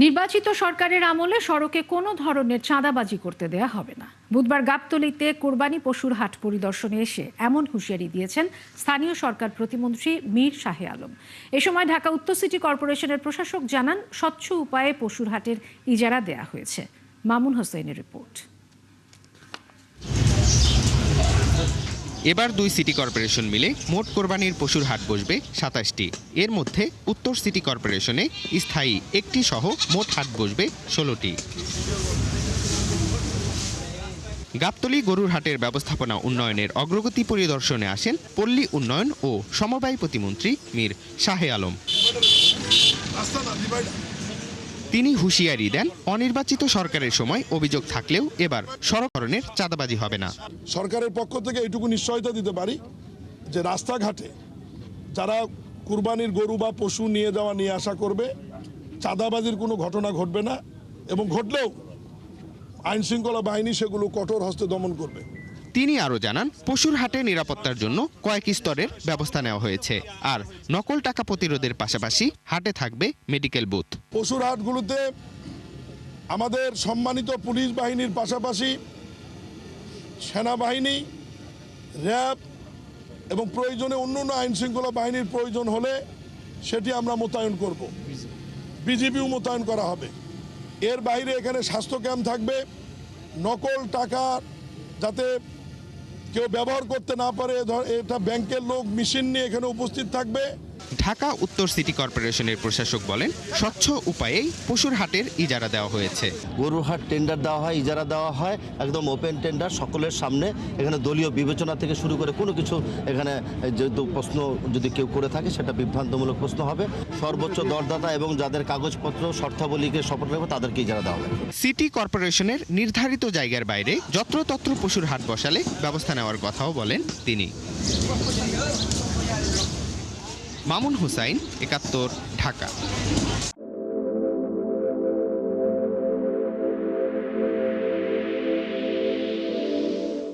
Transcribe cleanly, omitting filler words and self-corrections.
নির্বাচিত সরকারের আমলে সড়কে কোনো ধরনের চাঁদাবাজি করতে দেয়া হবে না। বুধবার গাবতলীতে কোরবানি পশুর হাট পরিদর্শনে এসে এমন হুঁশিয়ারি দিয়েছেন স্থানীয় সরকার প্রতিমন্ত্রী মীর শাহে আলম। এ সময় ঢাকা উত্তর সিটি কর্পোরেশনের প্রশাসক জানান, স্বচ্ছ উপায়ে পশুর হাটের ইজারা দেয়া হয়েছে। মামুন হোসেনের রিপোর্ট। এবার দুই সিটি কর্পোরেশন মিলে মোট কোরবানির পশুর হাট বসবে ২৭টি। এর মধ্যে উত্তর সিটি কর্পোরেশনে স্থায়ী একটি সহ মোট হাট বসবে ১৬টি। গাবতলী গরুর হাটের ব্যবস্থাপনা উন্নয়নের অগ্রগতি পরিদর্শনে আসেন পল্লী উন্নয়ন ও সমবায় প্রতিমন্ত্রী মীর শাহে আলম। তিনি হুঁশিয়ারি দেন, অনির্বাচিত সরকারের সময় অভিযোগ থাকলেও এবার সড়ক ধরনের চাঁদাবাজি হবে না। সরকারের পক্ষ থেকে এটুকু নিশ্চয়তা দিতে পারি যে রাস্তাঘাটে যারা কুরবানির গরু বা পশু নিয়ে যাওয়া নিয়ে আসা করবে, চাঁদাবাজির কোনো ঘটনা ঘটবে না, এবং ঘটলেও আইন শৃঙ্খলা বাহিনী সেগুলো কঠোর হস্তে দমন করবে। তিনি আরও জানান, পশুর হাটে নিরাপত্তার জন্য কয়েক স্তরের ব্যবস্থা নেওয়া হয়েছে। আর নকল টাকা প্রতিরোধের পাশাপাশি হাটে থাকবে মেডিকেল বুথ। পশুর হাটগুলোতে আমাদের সম্মানিত পুলিশ বাহিনীর পাশাপাশি সেনাবাহিনী, র্যাব এবং প্রয়োজনে অন্যান্য আইন শৃঙ্খলা বাহিনীর প্রয়োজন হলে সেটি আমরা মোতায়েন করব। বিজিবিও মোতায়েন করা হবে। এর বাইরে এখানে স্বাস্থ্য ক্যাম্প থাকবে। নকল টাকা যাতে কেউ ব্যবহার করতে না পারে, এটা ব্যাংকের লোক মেশিন নিয়ে এখানে উপস্থিত থাকবে। ঢাকা উত্তর সিটি কর্পোরেশনের প্রশাসক বলেন, স্বচ্ছ উপায়েই পশুর হাটের ইজারা দেওয়া হয়েছে। গরুর হাট টেন্ডার দেওয়া হয়, ইজারা দেওয়া হয়, একদম ওপেন টেন্ডার, সকলের সামনে। এখানে দলীয় বিবেচনা থেকে শুরু করে কোনো কিছু এখানে যেহেতু প্রশ্ন যদি কেউ করে থাকে সেটা বিভ্রান্তমূলক প্রশ্ন হবে। সর্বোচ্চ দরদাতা এবং যাদের কাগজপত্র শর্তাবলীকে সফল রাখবে তাদেরকে ইজারা দেওয়া হবে। সিটি কর্পোরেশনের নির্ধারিত জায়গার বাইরে যত্রতত্র পশুর হাট বসালে ব্যবস্থা নেওয়ার কথাও বলেন তিনি। মামুন হুসাইন, ৭১, ঢাকা।